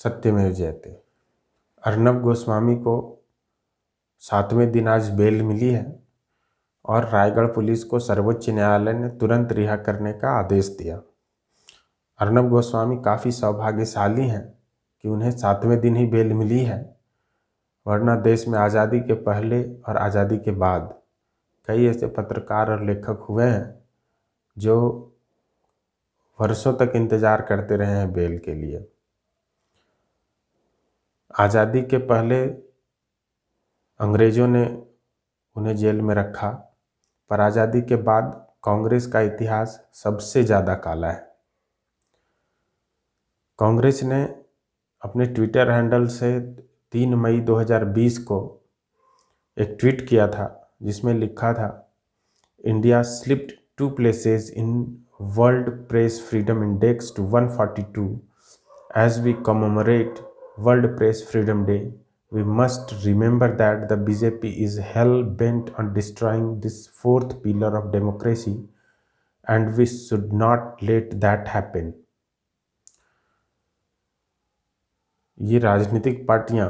सत्यमेव जयते। अर्नब गोस्वामी को 7वें दिन आज बेल मिली है और रायगढ़ पुलिस को सर्वोच्च न्यायालय ने तुरंत रिहा करने का आदेश दिया। अर्नब गोस्वामी काफ़ी सौभाग्यशाली हैं कि उन्हें 7वें दिन ही बेल मिली है, वरना देश में आज़ादी के पहले और आज़ादी के बाद कई ऐसे पत्रकार और लेखक हुए हैं जो वर्षों तक इंतज़ार करते रहे हैं बेल के लिए। आज़ादी के पहले अंग्रेज़ों ने उन्हें जेल में रखा, पर आज़ादी के बाद कांग्रेस का इतिहास सबसे ज़्यादा काला है। कांग्रेस ने अपने ट्विटर हैंडल से 3 मई 2020 को एक ट्वीट किया था जिसमें लिखा था, India slipped 2 places in world press freedom index to 142 as we commemorate world press freedom day. We must remember that the BJP is hell-bent on destroying this 4th pillar of democracy and we should not let that happen. ये राजनीतिक पार्टियां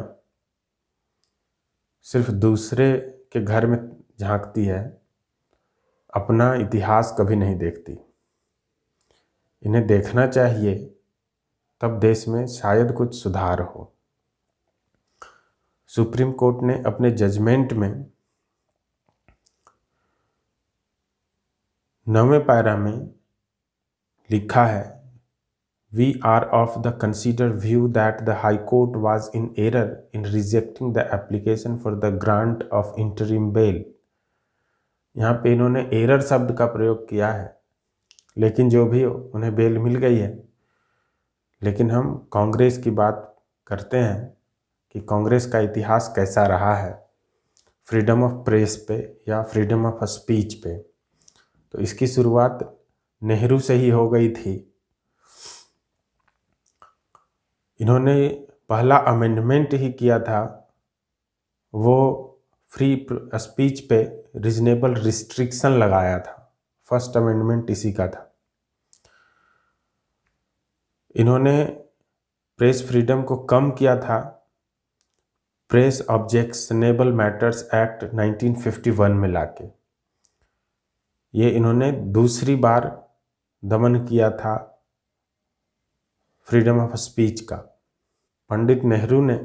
सिर्फ दूसरे के घर में झांकती है, अपना इतिहास कभी नहीं देखती। इन्हें देखना चाहिए, तब देश में शायद कुछ सुधार हो। सुप्रीम कोर्ट ने अपने जजमेंट में 9वें पैरा में लिखा है, We are of the considered view that the High Court was in error in rejecting the application for the grant of interim bail. यहाँ पे इन्होंने एरर शब्द का प्रयोग किया है, लेकिन जो भी हो उन्हें बेल मिल गई है। लेकिन हम कांग्रेस की बात करते हैं कि कांग्रेस का इतिहास कैसा रहा है फ्रीडम ऑफ प्रेस पे या फ्रीडम ऑफ स्पीच पे। तो इसकी शुरुआत नेहरू से ही हो गई थी। इन्होंने पहला अमेंडमेंट ही किया था, वो फ्री स्पीच पे रीजनेबल रिस्ट्रिक्शन लगाया था। फर्स्ट अमेंडमेंट इसी का था। इन्होंने प्रेस फ्रीडम को कम किया था प्रेस ऑब्जेक्शनेबल मैटर्स एक्ट 1951 में लाके। ये इन्होंने दूसरी बार दमन किया था फ्रीडम ऑफ स्पीच का। पंडित नेहरू ने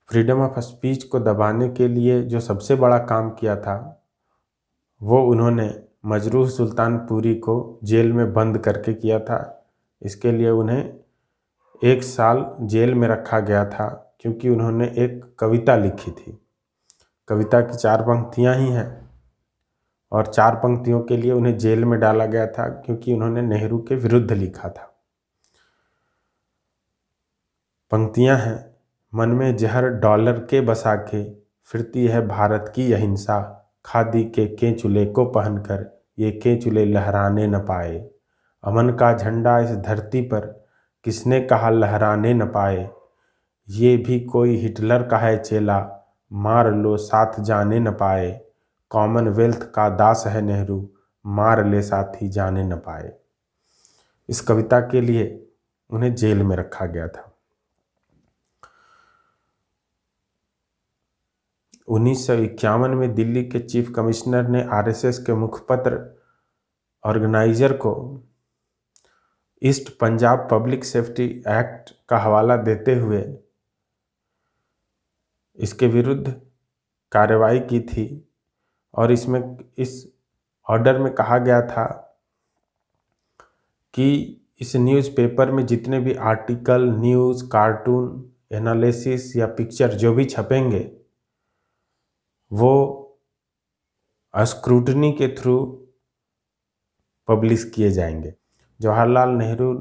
फ्रीडम ऑफ स्पीच को दबाने के लिए जो सबसे बड़ा काम किया था, वो उन्होंने मजरूह सुल्तानपुरी को जेल में बंद करके किया था। इसके लिए उन्हें 1 साल जेल में रखा गया था, क्योंकि उन्होंने एक कविता लिखी थी। कविता की 4 पंक्तियां ही हैं और 4 पंक्तियों के लिए उन्हें जेल में डाला गया था, क्योंकि उन्होंने नेहरू के विरुद्ध लिखा था। पंक्तियां हैं, मन में जहर डॉलर के बसा के फिरती है भारत की अहिंसा, खादी के केंचुले को पहनकर ये केंचुले लहराने न पाए, अमन का झंडा इस धरती पर किसने कहा लहराने न पाए, ये भी कोई हिटलर का है चेला, मार लो साथ जाने न पाए, कॉमनवेल्थ का दास है नेहरू, मार ले साथी जाने न पाए। इस कविता के लिए उन्हें जेल में रखा गया था। 1951 में दिल्ली के चीफ कमिश्नर ने आरएसएस के मुखपत्र ऑर्गेनाइजर को east Punjab public safety act का हवाला देते हुए इसके विरुद्ध कार्रवाई की थी, और इस ऑर्डर में कहा गया था कि इस न्यूज़पेपर में जितने भी आर्टिकल, न्यूज़, कार्टून, एनालिसिस या पिक्चर जो भी छपेंगे, वो स्क्रूटनी के थ्रू पब्लिश किए जाएंगे। जवाहरलाल नेहरू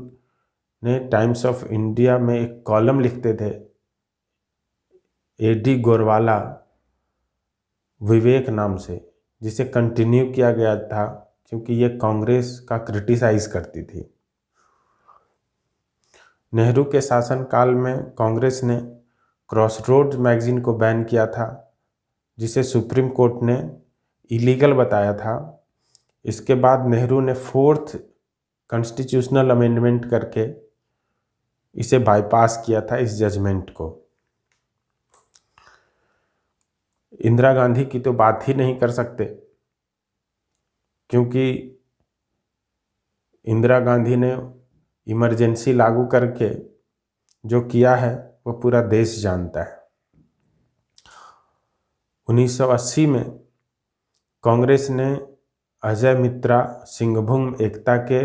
ने टाइम्स ऑफ इंडिया में एक कॉलम लिखते थे, एडी गोरवाला विवेक नाम से, जिसे कंटिन्यू किया गया था क्योंकि ये कांग्रेस का क्रिटिसाइज करती थी। नेहरू के शासनकाल में कांग्रेस ने क्रॉसरोड्स मैगजीन को बैन किया था, जिसे सुप्रीम कोर्ट ने इलीगल बताया था। इसके बाद नेहरू ने 4th कॉन्स्टिट्यूशनल अमेंडमेंट करके इसे बाईपास किया था, इस जजमेंट को। इंदिरा गांधी की तो बात ही नहीं कर सकते, क्योंकि इंदिरा गांधी ने इमरजेंसी लागू करके जो किया है वो पूरा देश जानता है। 1980 में कांग्रेस ने अजय मित्रा, सिंहभूम एकता के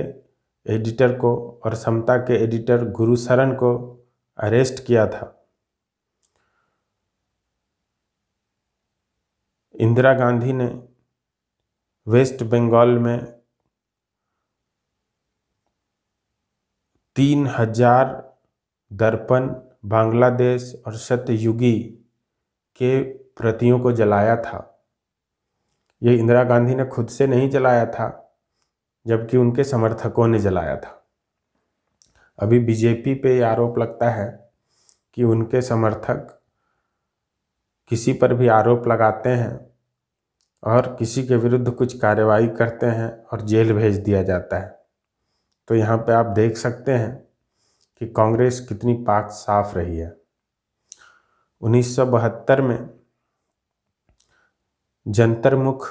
एडिटर को और समता के एडिटर गुरुशरण को अरेस्ट किया था। इंदिरा गांधी ने वेस्ट बंगाल में 3000 दर्पण, बांग्लादेश और सत्ययुगी के प्रतियों को जलाया था। ये इंदिरा गांधी ने खुद से नहीं जलाया था, जबकि उनके समर्थकों ने जलाया था। अभी बीजेपी पे ये आरोप लगता है कि उनके समर्थक किसी पर भी आरोप लगाते हैं और किसी के विरुद्ध कुछ कार्रवाई करते हैं और जेल भेज दिया जाता है। तो यहाँ पे आप देख सकते हैं कि कांग्रेस कितनी पाक साफ रही है। 1972 में जंतर मुख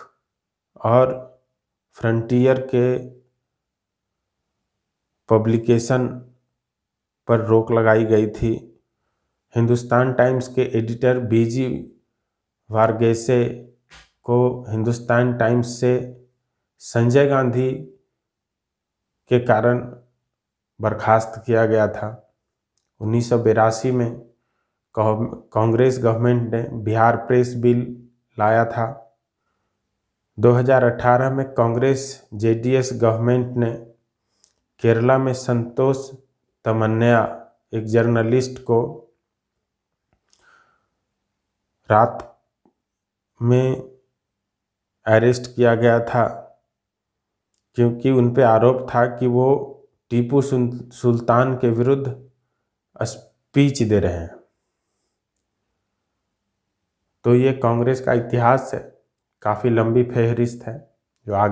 और फ्रंटियर के पब्लिकेशन पर रोक लगाई गई थी। हिंदुस्तान टाइम्स के एडिटर बीजी वारगेसे को हिंदुस्तान टाइम्स से संजय गांधी के कारण बर्खास्त किया गया था। 1982 में कांग्रेस गवर्नमेंट ने बिहार प्रेस बिल लाया था। 2018 में कांग्रेस जेडीएस गवर्नमेंट ने केरला में संतोष तमन्या, एक जर्नलिस्ट को रात में अरेस्ट किया गया था, क्योंकि उन पे आरोप था कि वो टीपू सुल्तान के विरुद्ध स्पीच दे रहे हैं। तो ये कांग्रेस का इतिहास है, काफ़ी लंबी फहरिस्त है जो आगे